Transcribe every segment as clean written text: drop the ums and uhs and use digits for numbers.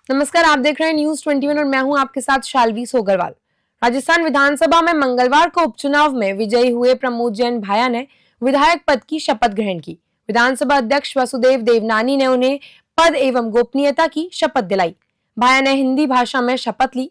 नमस्कार, आप देख रहे हैं न्यूज 21 और मैं हूं आपके साथ शालवी सोगरवाल। राजस्थान विधानसभा में मंगलवार को उपचुनाव में विजयी हुए प्रमोद जैन भाया ने विधायक पद की शपथ ग्रहण की। विधानसभा अध्यक्ष वसुदेव देवनानी ने उन्हें पद एवं गोपनीयता की शपथ दिलाई। भाया ने हिंदी भाषा में शपथ ली।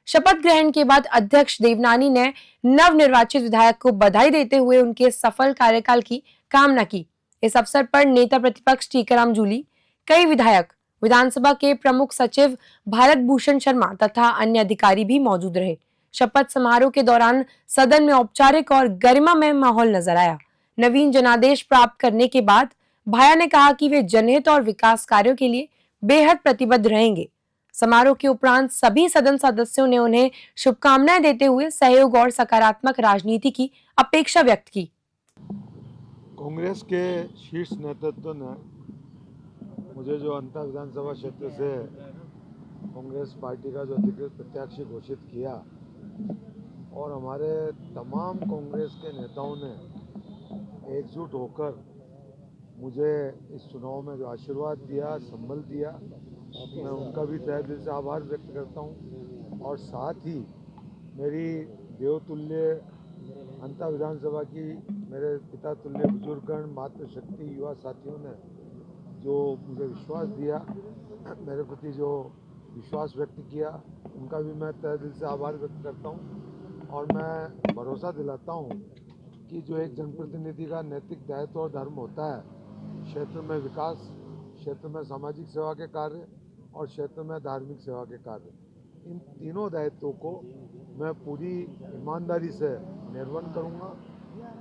शपथ ग्रहण के बाद अध्यक्ष देवनानी ने नवनिर्वाचित विधायक को बधाई देते हुए उनके सफल कार्यकाल की कामना की। इस अवसर पर नेता प्रतिपक्ष टीकाराम जूली, कई विधायक, विधानसभा के प्रमुख सचिव भारत भूषण शर्मा तथा अन्य अधिकारी भी मौजूद रहे। शपथ समारोह के दौरान सदन में औपचारिक और गरिमामय माहौल नजर आया। नवीन जनादेश प्राप्त करने के बाद भाया ने कहा कि वे जनहित और विकास कार्यों के लिए बेहद प्रतिबद्ध रहेंगे। समारोह के उपरांत सभी सदन सदस्यों ने उन्हें शुभकामनाएं देते हुए सहयोग और सकारात्मक राजनीति की अपेक्षा व्यक्त की। कांग्रेस के शीर्ष नेतृत्व ने मुझे जो अंता विधानसभा क्षेत्र से कांग्रेस पार्टी का जो अधिकृत प्रत्याशी घोषित किया और हमारे तमाम कांग्रेस के नेताओं ने एकजुट होकर मुझे इस चुनाव में जो आशीर्वाद दिया, संबल दिया, मैं उनका भी तहे दिल से आभार व्यक्त करता हूं। और साथ ही मेरी देवतुल्य अंता विधानसभा की मेरे पिता तुल्य बुजुर्गगण, मातृशक्ति, युवा साथियों ने जो मुझे विश्वास दिया, मेरे प्रति जो विश्वास व्यक्त किया, उनका भी मैं तहे दिल से आभार व्यक्त करता हूं। और मैं भरोसा दिलाता हूं कि जो एक जनप्रतिनिधि का नैतिक दायित्व और धर्म होता है, क्षेत्र में विकास, क्षेत्र में सामाजिक सेवा के कार्य और क्षेत्र में धार्मिक सेवा के कार्य, इन तीनों दायित्वों को मैं पूरी ईमानदारी से निर्वहन करूंगा।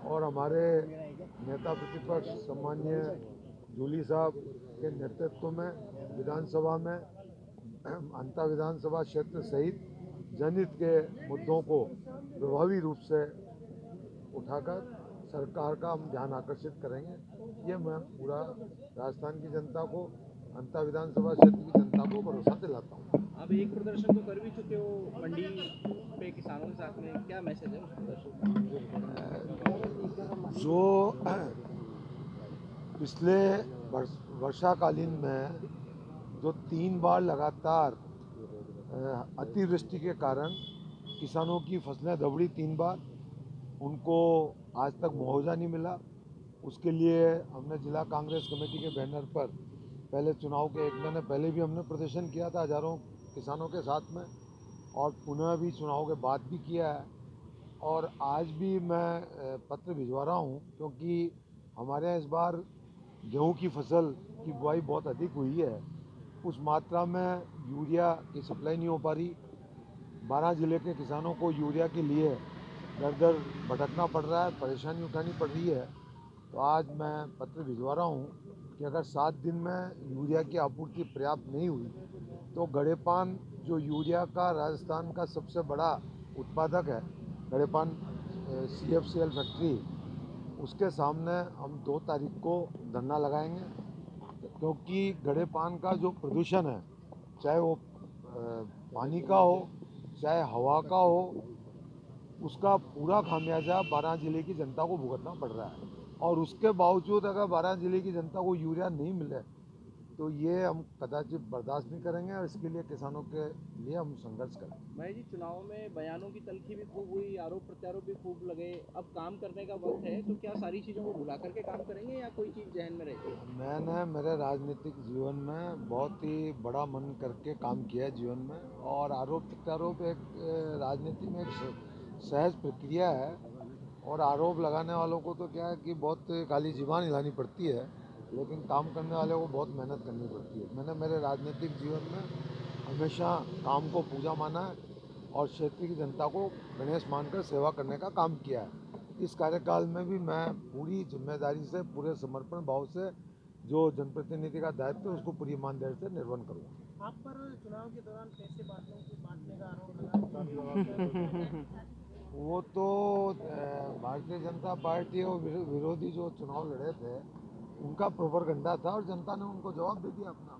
और हमारे नेता प्रतिपक्ष सम्माननीय जूली साहब के नेतृत्व में विधानसभा में अंता विधानसभा क्षेत्र सहित जनहित के मुद्दों को प्रभावी रूप से उठाकर सरकार का हम ध्यान आकर्षित करेंगे। ये मैं पूरा राजस्थान की जनता को, अंता विधानसभा क्षेत्र की जनता को भरोसा दिलाता हूँ। अब एक प्रदर्शन तो कर भी चुके हो मंडी पे किसानों के साथ में, क्या मैसेज है उस प्रदर्शन? जो पिछले वर्षाकालीन में जो 3 बार लगातार अतिवृष्टि के कारण किसानों की फसलें दबड़ी, 3 बार उनको आज तक मुआवजा नहीं मिला। उसके लिए हमने जिला कांग्रेस कमेटी के बैनर पर पहले चुनाव के 1 महीने पहले भी हमने प्रदर्शन किया था हजारों किसानों के साथ में, और पुनः भी चुनाव के बाद भी किया है। और आज भी मैं पत्र भिजवा रहा हूँ, क्योंकि हमारे यहाँ इस बार गेहूं की फसल की बुआई बहुत अधिक हुई है। उस मात्रा में यूरिया की सप्लाई नहीं हो पा रही। 12 जिले के किसानों को यूरिया के लिए दर दर भटकना पड़ रहा है, परेशानी उठानी पड़ रही है। तो आज मैं पत्र भिजवा रहा हूँ कि अगर 7 दिन में यूरिया की आपूर्ति पर्याप्त नहीं हुई तो गड़ेपान, जो यूरिया का राजस्थान का सबसे बड़ा उत्पादक है, गड़ेपान CFCL फैक्ट्री, उसके सामने हम 2 तारीख को धरना लगाएंगे। क्योंकि गड़ेपान का जो प्रदूषण है, चाहे वो पानी का हो चाहे हवा का हो, उसका पूरा खामियाजा 12 जिले की जनता को भुगतना पड़ रहा है। और उसके बावजूद अगर 12 जिले की जनता को यूरिया नहीं मिले तो ये हम कदाचित बर्दाश्त नहीं करेंगे, और इसके लिए किसानों के लिए हम संघर्ष करेंगे। भाई जी, चुनाव में बयानों की तल्खी भी खूब हुई, आरोप प्रत्यारोप भी खूब लगे, अब काम करने का वक्त है, तो क्या सारी चीज़ों को भुला करके काम करेंगे या कोई चीज़ जहन में रहती है? मैंने मेरे राजनीतिक जीवन में बहुत ही बड़ा मन करके काम किया है जीवन में, और आरोप प्रत्यारोप एक राजनीति में एक सहज प्रक्रिया है। और आरोप लगाने वालों को तो क्या है कि बहुत खाली जुबान हिलानी पड़ती है, लेकिन काम करने वाले को बहुत मेहनत करनी पड़ती है। मैंने मेरे राजनीतिक जीवन में हमेशा काम को पूजा माना है और क्षेत्र की जनता को गणेश मानकर सेवा करने का काम किया है। इस कार्यकाल में भी मैं पूरी जिम्मेदारी से, पूरे समर्पण भाव से जो जनप्रतिनिधि का दायित्व है उसको पूरी ईमानदारी से निर्वहन करूँगा। आप पर चुनाव के दौरान पैसे बांटने का आरोप वो तो भारतीय जनता पार्टी और विरोधी जो चुनाव लड़े थे उनका प्रोपगंडा था, और जनता ने उनको जवाब दे दिया अपना।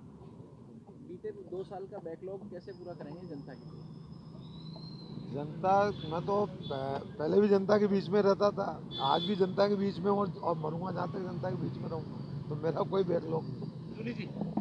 बीते 2 साल का बैकलॉग कैसे पूरा करेंगे जनता के लिए? जनता, मैं तो पहले भी जनता के बीच में रहता था, आज भी जनता के बीच में, और मरूंगा जहाँ तक जनता के बीच में रहूँगा, तो मेरा कोई बैकलॉग नहीं।